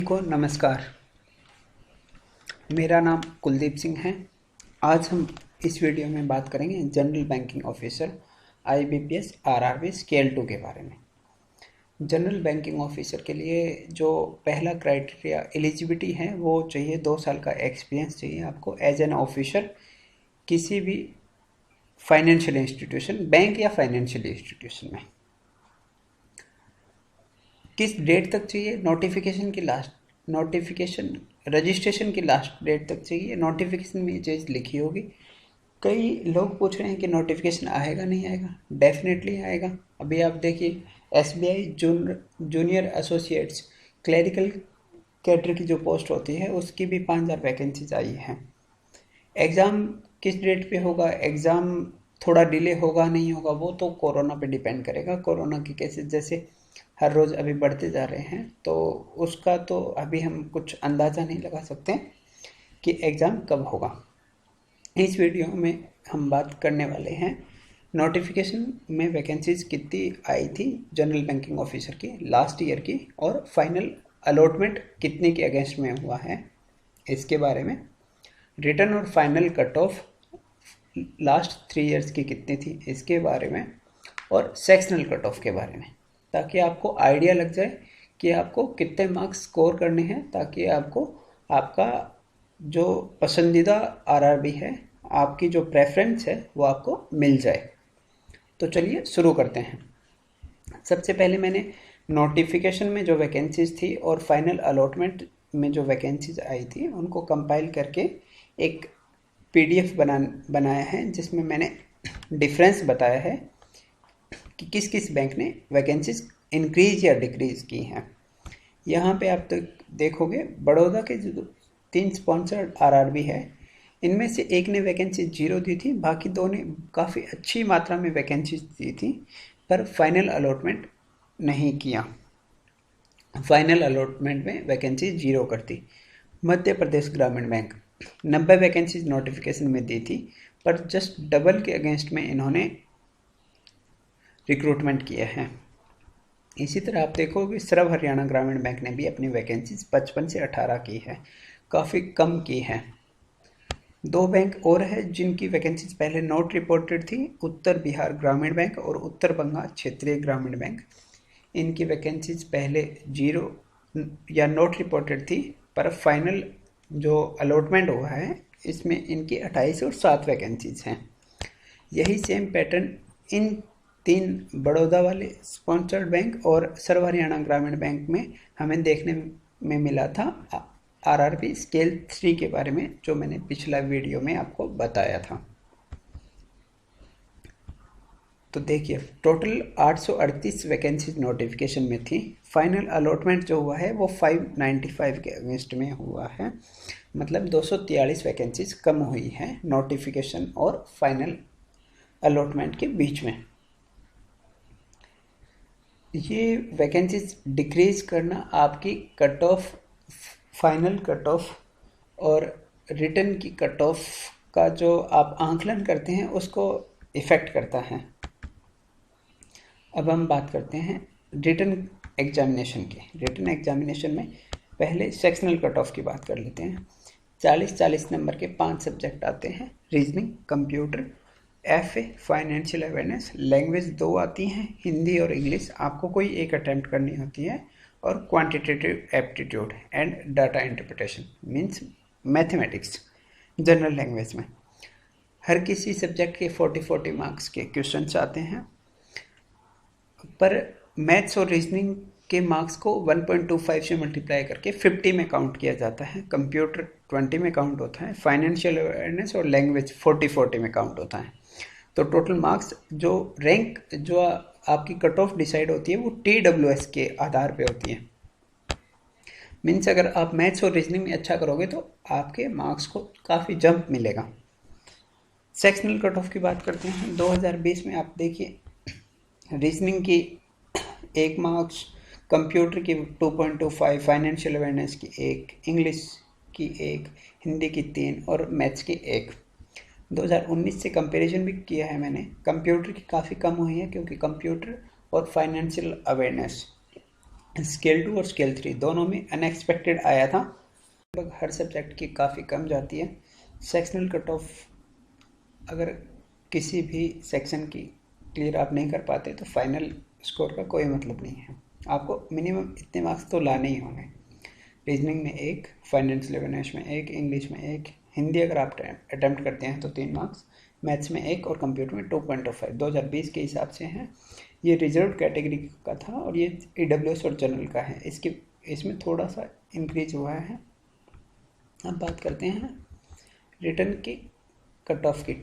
को नमस्कार। मेरा नाम कुलदीप सिंह है। आज हम इस वीडियो में बात करेंगे general banking officer IBPS RRB scale 2 के बारे में। जनरल बैंकिंग ऑफिसर के लिए जो पहला क्राइटेरिया एलिजिबिलिटी है वो चाहिए 2 साल का एक्सपीरियंस चाहिए आपको एज एन ऑफिसर किसी भी फाइनेंशियल इंस्टीट्यूशन, बैंक या फाइनेंशियल इंस्टीट्यूशन में। किस डेट तक चाहिए? नोटिफिकेशन रजिस्ट्रेशन की लास्ट डेट तक चाहिए। नोटिफिकेशन में ये चीज़ लिखी होगी। कई लोग पूछ रहे हैं कि नोटिफिकेशन आएगा नहीं आएगा। डेफिनेटली आएगा। अभी आप देखिए SBI junior associates clerical cadre की जो पोस्ट होती है उसकी भी 5000 वैकेंसीज आई हैं। एग्ज़ाम किस डेट पे होगा, एग्ज़ाम थोड़ा डिले होगा नहीं होगा वो तो कोरोना पे डिपेंड करेगा। कोरोना के केसेस जैसे हर रोज़ अभी बढ़ते जा रहे हैं तो उसका तो अभी हम कुछ अंदाज़ा नहीं लगा सकते कि एग्ज़ाम कब होगा। इस वीडियो में हम बात करने वाले हैं नोटिफिकेशन में वैकेंसीज कितनी आई थी जनरल बैंकिंग ऑफिसर की लास्ट ईयर की, और फाइनल अलॉटमेंट कितने के अगेंस्ट में हुआ है इसके बारे में। रिटर्न और final cut off last 3 years की कितनी थी इसके बारे में, और सेक्शनल कट ऑफ के बारे में, ताकि आपको आइडिया लग जाए कि आपको कितने मार्क्स स्कोर करने हैं, ताकि आपको आपका जो पसंदीदा RRB है, आपकी जो प्रेफरेंस है वो आपको मिल जाए। तो चलिए शुरू करते हैं। सबसे पहले मैंने नोटिफिकेशन में जो वैकेंसीज थी और फाइनल अलॉटमेंट में जो वैकेंसीज आई थी उनको कंपाइल करके एक PDF बनाया है जिसमें मैंने डिफरेंस बताया है कि किस किस बैंक ने वैकेंसीज इंक्रीज या डिक्रीज की हैं। यहाँ पे आप तो देखोगे बड़ौदा के जो 3 स्पॉन्सर्ड RRB है, इनमें से एक ने वैकेंसी 0 दी थी, बाकी 2 ने काफ़ी अच्छी मात्रा में वैकेंसीज दी थी पर फाइनल अलॉटमेंट नहीं किया। फाइनल अलॉटमेंट में वैकेंसी 0 करती। मध्य प्रदेश ग्रामीण बैंक 90 वैकेंसीज नोटिफिकेशन में दी थी पर जस्ट डबल के अगेंस्ट में इन्होंने रिक्रूटमेंट किया है। इसी तरह आप देखोगे सर्व हरियाणा ग्रामीण बैंक ने भी अपनी वैकेंसीज 55 से 18 की है, काफ़ी कम की है। 2 बैंक और है जिनकी वैकेंसीज पहले नोट रिपोर्टेड थी, उत्तर बिहार ग्रामीण बैंक और उत्तर बंगाल क्षेत्रीय ग्रामीण बैंक। इनकी वैकेंसीज पहले 0 या नोट रिपोर्टेड थी पर फाइनल जो अलॉटमेंट हुआ है इसमें इनकी 28 और 7 वैकेंसीज हैं। यही सेम पैटर्न इन 3 बड़ौदा वाले स्पॉन्सर्ड बैंक और सर्व हरियाणा ग्रामीण बैंक में हमें देखने में मिला था RRB स्केल 3 के बारे में, जो मैंने पिछला वीडियो में आपको बताया था। तो देखिए टोटल 838 वैकेंसीज नोटिफिकेशन में थी। फाइनल अलॉटमेंट जो हुआ है वो 595 के अगेंस्ट में हुआ है, मतलब 243 वैकेंसीज कम हुई है नोटिफिकेशन और फाइनल अलॉटमेंट के बीच में। ये वैकेंसीज डिक्रीज करना आपकी cut off, final cut off और रिटर्न की कट ऑफ का जो आप आंकलन करते हैं उसको इफ़ेक्ट करता है। अब हम बात करते हैं रिटर्न एग्जामिनेशन की। रिटर्न एग्जामिनेशन में पहले सेक्शनल कट ऑफ की बात कर लेते हैं। 40-40 नंबर के 5 सब्जेक्ट आते हैं, reasoning, computer, FA, financial awareness. Language 2 आती हैं, हिंदी और इंग्लिश, आपको कोई एक अटैम्प्ट करनी होती है, और quantitative aptitude and data interpretation means mathematics general language में। हर किसी सब्जेक्ट के 40-40 मार्क्स के क्वेश्चंस आते हैं, पर मैथ्स और रीजनिंग के मार्क्स को 1.25 से मल्टीप्लाई करके 50 में काउंट किया जाता है। कंप्यूटर 20 में काउंट होता है, फाइनेंशियल अवेयरनेस और लैंग्वेज 40-40 में काउंट होता है। तो टोटल मार्क्स जो रैंक जो आपकी कट ऑफ डिसाइड होती है वो TWS के आधार पे होती है। मीन्स अगर आप मैथ्स और रीजनिंग में अच्छा करोगे तो आपके मार्क्स को काफ़ी जंप मिलेगा। सेक्शनल कट ऑफ की बात करते हैं। 2020 में आप देखिए रीजनिंग की 1 मार्क्स, कंप्यूटर की 2.25, फाइनेंशियल अवेयरनेस की 1, इंग्लिश की 1, हिंदी की 3 और मैथ्स की 1। 2019 से कंपैरिजन भी किया है मैंने, कंप्यूटर की काफ़ी कम हुई है क्योंकि कंप्यूटर और फाइनेंशियल अवेयरनेस स्केल 2 और स्केल 3 दोनों में अनएक्सपेक्टेड आया था। लगभग हर सब्जेक्ट की काफ़ी कम जाती है। सेक्शनल कट ऑफ अगर किसी भी सेक्शन की क्लियर आप नहीं कर पाते तो फाइनल स्कोर का कोई मतलब नहीं है। आपको मिनिमम इतने मार्क्स तो लाने ही होंगे। रीजनिंग में 1, फाइनेंशियल अवेयरनेस में 1, इंग्लिश में 1, हिंदी अगर आप अटैम्प्ट करते हैं तो 3 मार्क्स, मैथ्स में 1 और कंप्यूटर में 2.5 2020 के हिसाब से हैं। ये रिजर्व कैटेगरी का था और ये EWS और जनरल का है। इसमें थोड़ा सा इंक्रीज हुआ है। अब बात करते हैं रिटर्न की कट ऑफ की।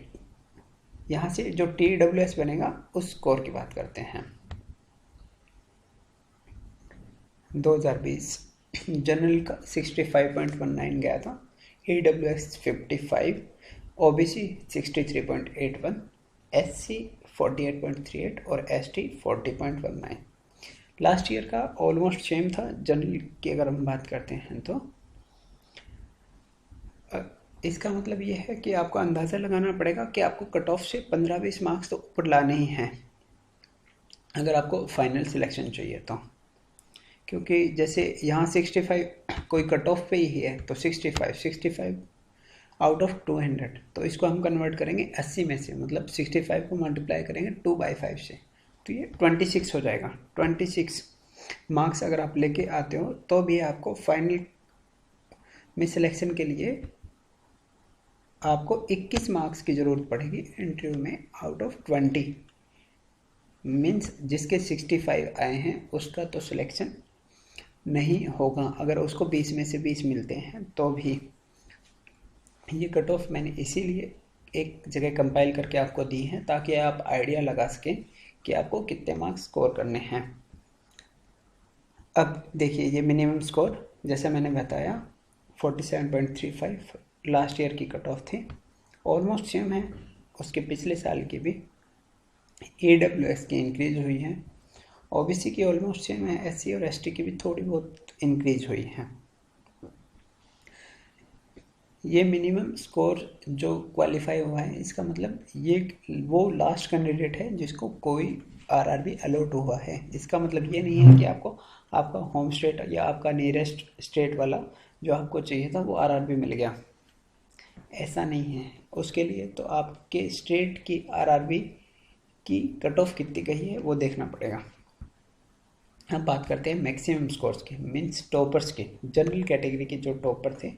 यहाँ से जो TWS बनेगा उस स्कोर की बात करते हैं। 2020 जनरल का 65.19 गया था, EWS 55, OBC 63.81, SC 48.38 और ST 40.19। लास्ट ईयर का ऑलमोस्ट सेम था। जनरल की अगर हम बात करते हैं तो इसका मतलब ये है कि आपको अंदाज़ा लगाना पड़ेगा कि आपको कट ऑफ से 15-20 मार्क्स तो ऊपर लाने ही हैं अगर आपको फाइनल सिलेक्शन चाहिए तो। क्योंकि जैसे यहाँ 65 कोई कट ऑफ पे ही है तो 65 आउट ऑफ 200, तो इसको हम कन्वर्ट करेंगे 80 में से, मतलब 65 को मल्टीप्लाई करेंगे 2/5 से, तो ये 26 हो जाएगा। 26 मार्क्स अगर आप लेके आते हो तो भी आपको फाइनल में सिलेक्शन के लिए आपको 21 मार्क्स की ज़रूरत पड़ेगी इंटरव्यू में आउट ऑफ 20। मीन्स जिसके 65 आए हैं उसका तो सिलेक्शन नहीं होगा। अगर उसको 20 में से 20 मिलते हैं तो भी। ये कट ऑफ मैंने इसीलिए एक जगह कंपाइल करके आपको दी है ताकि आप आइडिया लगा सकें कि आपको कितने मार्क्स स्कोर करने हैं। अब देखिए ये मिनिमम स्कोर जैसे मैंने बताया 47.35 लास्ट ईयर की कट ऑफ थी, ऑलमोस्ट सेम है उसके पिछले साल की भी। EWS की इंक्रीज हुई है, OBC की ऑलमोस्ट सेम है, SC और ST की भी थोड़ी बहुत इंक्रीज हुई है। ये मिनिमम स्कोर जो क्वालिफाई हुआ है इसका मतलब ये वो लास्ट कैंडिडेट है जिसको कोई RRB अलॉट हुआ है। इसका मतलब ये नहीं है कि आपको आपका होम स्टेट या आपका नियरेस्ट स्टेट वाला जो आपको चाहिए था वो RRB मिल गया, ऐसा नहीं है। उसके लिए तो आपके स्टेट की RRB की कट ऑफ कितनी गई है वो देखना पड़ेगा। हम बात करते हैं मैक्सिमम स्कोर्स की, मीन्स टॉपर्स के। जनरल कैटेगरी के जो टॉपर थे,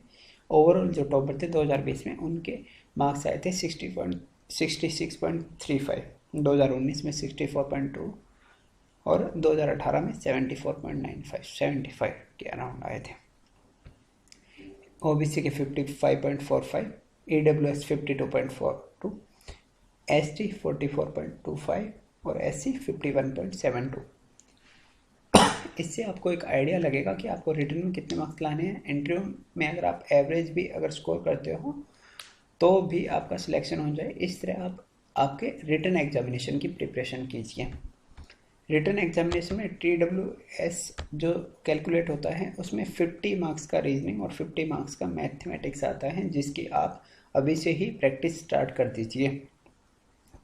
ओवरऑल जो टॉपर थे 2020 में, उनके मार्क्स आए थे 66.35, 2019 में 64.2 और 2018 में 74.95, 75 के अराउंड आए थे। OBC के 55.45, EWS 52.42, ST 44.25 और SC 51.72। इससे आपको एक आइडिया लगेगा कि आपको रिटर्न में कितने मार्क्स लाने हैं। इंटरव्यू में अगर आप एवरेज भी अगर स्कोर करते हो तो भी आपका सिलेक्शन हो जाए। इस तरह आप आपके रिटर्न एग्जामिनेशन की प्रिपरेशन कीजिए। रिटर्न एग्जामिनेशन में TWS जो कैलकुलेट होता है उसमें 50 मार्क्स का रीजनिंग और 50 मार्क्स का मैथमेटिक्स आता है, जिसकी आप अभी से ही प्रैक्टिस स्टार्ट कर दीजिए।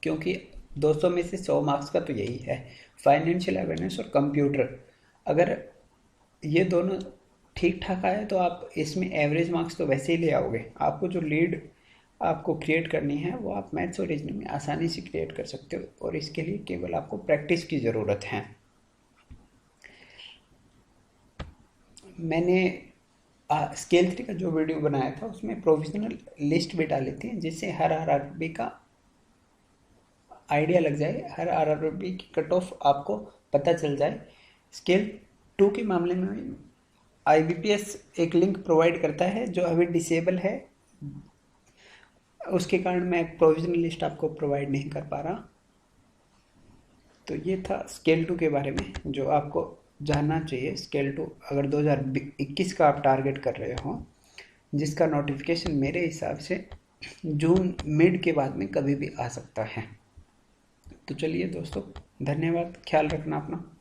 क्योंकि 200 में से 100 मार्क्स का तो यही है, फाइनेंशियल अवेयरनेस और कंप्यूटर। अगर ये दोनों ठीक ठाक आए तो आप इसमें एवरेज मार्क्स तो वैसे ही ले आओगे। आपको जो लीड आपको क्रिएट करनी है वो आप मैथ्स और रीजनिंग में आसानी से क्रिएट कर सकते हो, और इसके लिए केवल आपको प्रैक्टिस की ज़रूरत है। मैंने स्केल 3 का जो वीडियो बनाया था उसमें प्रोविजनल लिस्ट भी डाली थी, जिससे हर RRB का आइडिया लग जाए, हर RRB की कट ऑफ आपको पता चल जाए। स्केल 2 के मामले में IBPS एक लिंक प्रोवाइड करता है जो अभी डिसेबल है, उसके कारण मैं प्रोविजनल लिस्ट आपको प्रोवाइड नहीं कर पा रहा। तो ये था स्केल 2 के बारे में जो आपको जानना चाहिए। स्केल 2 अगर 2021 का आप टारगेट कर रहे हो, जिसका नोटिफिकेशन मेरे हिसाब से जून मिड के बाद में कभी भी आ सकता है। तो चलिए दोस्तों, धन्यवाद, ख्याल रखना अपना।